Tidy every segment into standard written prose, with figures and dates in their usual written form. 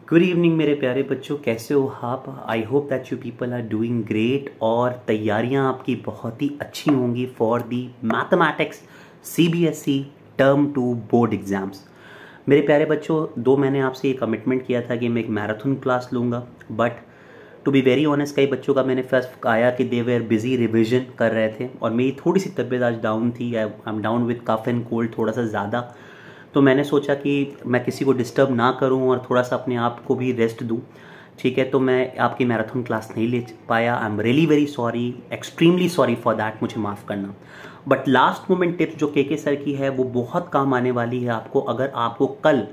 Good evening मेरे प्यारे बच्चों, कैसे हो आप? I hope that you people are doing great और तैयारियां आपकी बहुत ही अच्छी होंगी for the mathematics CBSE term 2 board exams. मेरे प्यारे बच्चों, मैंने आपसे ये कमिटमेंट किया था कि मैं एक मैराथन क्लास लूँगा, but to be very honest कई बच्चों का मैंने फर्स्ट आया कि दे वेयर बिजी रिविजन कर रहे थे और मेरी थोड़ी सी तबीयत आज डाउन थी। I am down with cough and cold थोड़ा सा ज़्यादा, तो मैंने सोचा कि मैं किसी को डिस्टर्ब ना करूं और थोड़ा सा अपने आप को भी रेस्ट दूं। ठीक है, तो मैं आपकी मैराथन क्लास नहीं ले पाया। I am really very sorry, extremely sorry for that, मुझे माफ़ करना। बट लास्ट मोमेंट टिप्स जो के सर की है वो बहुत काम आने वाली है आपको, अगर आपको कल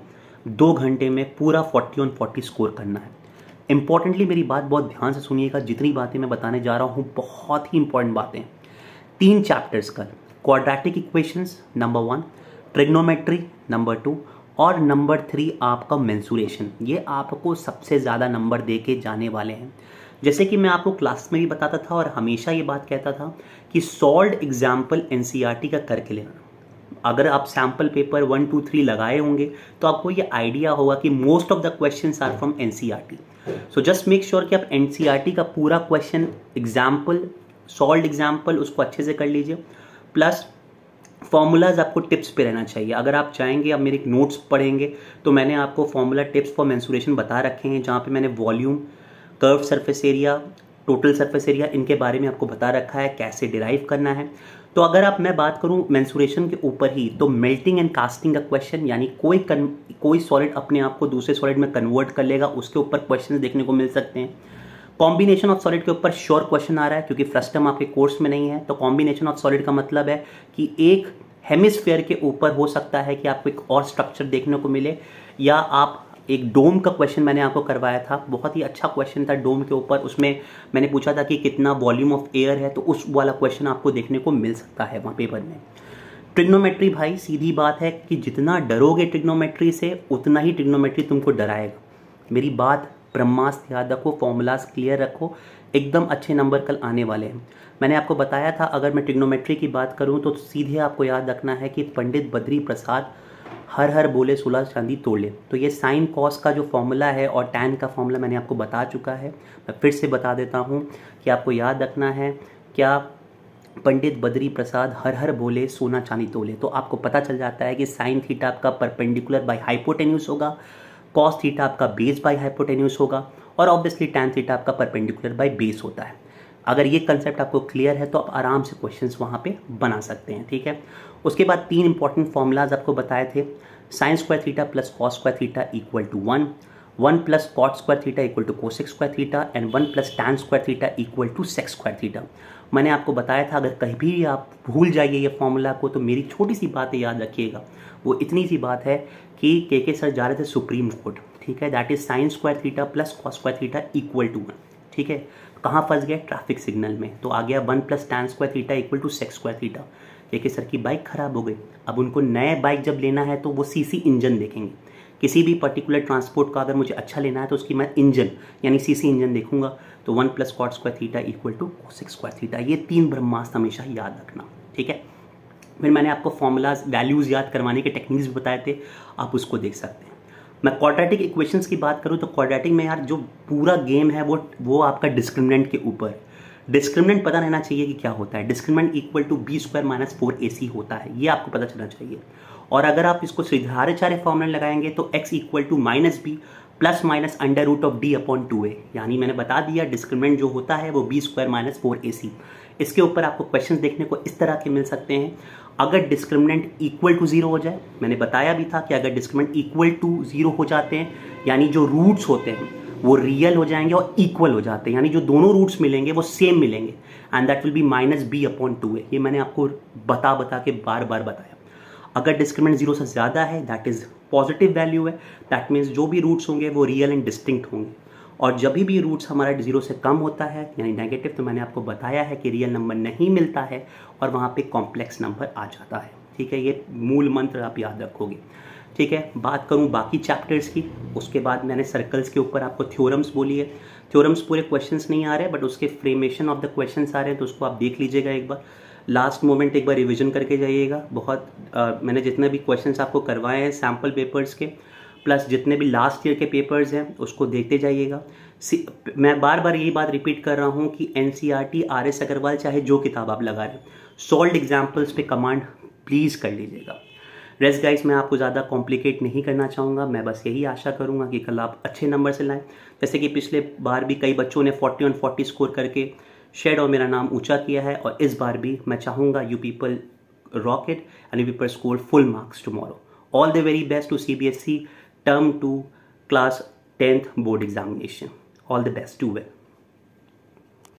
2 घंटे में पूरा 40 on 40 स्कोर करना है। इंपॉर्टेंटली मेरी बात बहुत ध्यान से सुनिएगा, जितनी बातें मैं बताने जा रहा हूँ बहुत ही इंपॉर्टेंट बातें। 3 चैप्टर्स कल, quadratic equations number 1, trigonometry number 2 और नंबर 3 आपका मेंसुरेशन। ये आपको सबसे ज़्यादा नंबर दे के जाने वाले हैं। जैसे कि मैं आपको क्लास में भी बताता था और हमेशा ये बात कहता था कि सॉल्व्ड एग्जाम्पल एनसीईआरटी का करके लेना। अगर आप सैम्पल पेपर 1, 2, 3 लगाए होंगे तो आपको ये आइडिया होगा कि most of the questions are from NCERT. So just make sure कि आप एनसीईआरटी का पूरा क्वेश्चन एग्जाम्पल, सॉल्व्ड एग्जाम्पल उसको अच्छे से कर लीजिए, प्लस फॉर्मूलाज आपको टिप्स पे रहना चाहिए। अगर आप चाहेंगे, आप मेरे नोट्स पढ़ेंगे तो मैंने आपको फॉर्मूला टिप्स फॉर मेंसुरेशन बता रखे हैं, जहाँ पे मैंने volume, curve surface area, total surface area, इनके बारे में आपको बता रखा है कैसे डिराइव करना है। तो अगर आप मैं बात करूं मेंसुरेशन के ऊपर ही, तो मेल्टिंग एंड कास्टिंग का क्वेश्चन, यानी कोई सॉलिड अपने आप को दूसरे सॉलिड में कन्वर्ट कर लेगा, उसके ऊपर क्वेश्चन देखने को मिल सकते हैं। कॉम्बिनेशन ऑफ सॉलिड के ऊपर श्योर क्वेश्चन आ रहा है, क्योंकि फर्स्ट टर्म आपके कोर्स में नहीं है। तो कॉम्बिनेशन ऑफ सॉलिड का मतलब है कि एक हेमिस्फेयर के ऊपर हो सकता है कि आपको एक और स्ट्रक्चर देखने को मिले, या आप एक डोम का क्वेश्चन मैंने आपको करवाया था, बहुत ही अच्छा क्वेश्चन था डोम के ऊपर। उसमें मैंने पूछा था कि कितना वॉल्यूम ऑफ एयर है, तो उस वाला क्वेश्चन आपको देखने को मिल सकता है वहाँ पेपर में। ट्रिग्नोमेट्री भाई सीधी बात है कि जितना डरोगे ट्रिग्नोमेट्री से, उतना ही ट्रिग्नोमेट्री तुमको डराएगा। मेरी बात ब्रह्मास्त्र याद रखो, फॉर्मूलाज क्लियर रखो, एकदम अच्छे नंबर कल आने वाले हैं। मैंने आपको बताया था, अगर मैं ट्रिग्नोमेट्री की बात करूं तो सीधे आपको याद रखना है कि पंडित बद्री प्रसाद हर हर बोले 16 चांदी तोड़े। तो ये साइन कॉस का जो फॉर्मूला है और टैन का फॉर्मूला मैंने आपको बता चुका है, मैं फिर से बता देता हूँ कि आपको याद रखना है क्या, पंडित बद्री प्रसाद हर हर बोले सोना चांदी तोले। तो आपको पता चल जाता है कि साइन थीटा आपका परपेंडिकुलर बाय हाइपोटेन्यूज होगा, कॉस थीटा आपका बेस बाय हाइपोटेन्यूज होगा, और ऑब्वियसली टैन थीटा आपका परपेंडिकुलर बाय बेस होता है। अगर ये कंसेप्ट आपको क्लियर है तो आप आराम से क्वेश्चंस वहाँ पे बना सकते हैं। ठीक है, उसके बाद 3 इंपॉर्टेंट फॉर्मूलाज आपको बताए थे। Sine square theta plus cos square theta equal to 1, 1 plus cot square theta equal to cosec square theta, and 1 plus tan square theta equal to sec square theta. मैंने आपको बताया था, अगर कहीं भी आप भूल जाइए ये फॉर्मूला को, तो मेरी छोटी सी बातें याद रखिएगा। वो इतनी सी बात है कि के सर जा रहे थे सुप्रीम कोर्ट। ठीक है, that is sine square theta plus cos square theta equal to 1। ठीक है, कहाँ फंस गए? ट्रैफिक सिग्नल में। तो आ गया 1 plus tan square theta equal to sec square theta. के सर की बाइक खराब हो गई, अब उनको नए बाइक जब लेना है तो वो सीसी इंजन देखेंगे। किसी भी पर्टिकुलर ट्रांसपोर्ट का अगर मुझे अच्छा लेना है तो उसकी मैं इंजन यानी सीसी इंजन देखूंगा। तो 1 plus cot square theta equal to cosec square theta. ये 3 ब्रह्मास्त्र हमेशा याद रखना। ठीक है, फिर मैंने आपको फॉर्मूलाज, वैल्यूज याद करवाने के टेक्निक्स भी बताए थे, आप उसको देख सकते हैं। मैं क्वाड्रेटिक इक्वेशंस की बात करूं तो क्वाड्रेटिक में यार जो पूरा गेम है वो आपका डिस्क्रिमिनेंट के ऊपर। डिस्क्रिमिनेंट पता रहना चाहिए कि क्या होता है। Discriminant equal to B square minus 4ac होता है, ये आपको पता चलना चाहिए। और अगर आप इसको श्रीधाराचार्य फॉर्मूला लगाएंगे तो x equal to minus B plus minus under root of D upon 2a, यानी मैंने बता दिया डिस्क्रिमिनेंट जो होता है वो बी स्क्वायर माइनस 4ac। इसके ऊपर आपको क्वेश्चन देखने को इस तरह के मिल सकते हैं। अगर डिस्क्रिमिनेंट इक्वल टू 0 हो जाए, मैंने बताया भी था कि अगर डिस्क्रिमिनेंट इक्वल टू 0 हो जाते हैं, यानी जो रूट्स होते हैं वो रियल हो जाएंगे और इक्वल हो जाते हैं, यानी जो दोनों रूट्स मिलेंगे वो सेम मिलेंगे, and that will be minus B upon 2a। ये मैंने आपको बता के बार बार बताया। अगर डिस्क्रिमिनेंट 0 से ज़्यादा है, दैट इज पॉजिटिव वैल्यू है, दैट मीन्स जो भी रूट्स होंगे वो रियल एंड डिस्टिंक्ट होंगे। और जब भी रूट्स हमारा 0 से कम होता है यानी नेगेटिव, तो मैंने आपको बताया है कि रियल नंबर नहीं मिलता है और वहाँ पे कॉम्प्लेक्स नंबर आ जाता है। ठीक है, ये मूल मंत्र आप याद रखोगे। ठीक है, बात करूँ बाकी चैप्टर्स की, उसके बाद मैंने सर्कल्स के ऊपर आपको थ्योरम्स बोली है। थ्योरम्स पूरे क्वेश्चंस नहीं आ रहे, बट उसके फ्रेमेशन ऑफ द क्वेश्चंस आ रहे हैं, तो उसको आप देख लीजिएगा एक बार। लास्ट मोमेंट एक बार रिविजन करके जाइएगा। बहुत मैंने जितने भी क्वेश्चंस आपको करवाए हैं सैम्पल पेपर्स के, प्लस जितने भी लास्ट ईयर के पेपर्स हैं उसको देखते जाइएगा। मैं बार बार यही बात रिपीट कर रहा हूँ कि NCERT, RS अग्रवाल, चाहे जो किताब आप लगा रहे हैं, सॉल्व्ड एग्जाम्पल्स पे कमांड प्लीज़ कर लीजिएगा। रेस्ट गाइस, मैं आपको ज़्यादा कॉम्प्लिकेट नहीं करना चाहूँगा। मैं बस यही आशा करूँगा कि कल आप अच्छे नंबर से लाएं। जैसे कि पिछले बार भी कई बच्चों ने 40 on 40 स्कोर करके शेड और मेरा नाम ऊंचा किया है, और इस बार भी मैं चाहूँगा you people rock it and you people score full marks tomorrow. All the very best to CBSE Term 2 Class 10th board examination. All the best. Do well.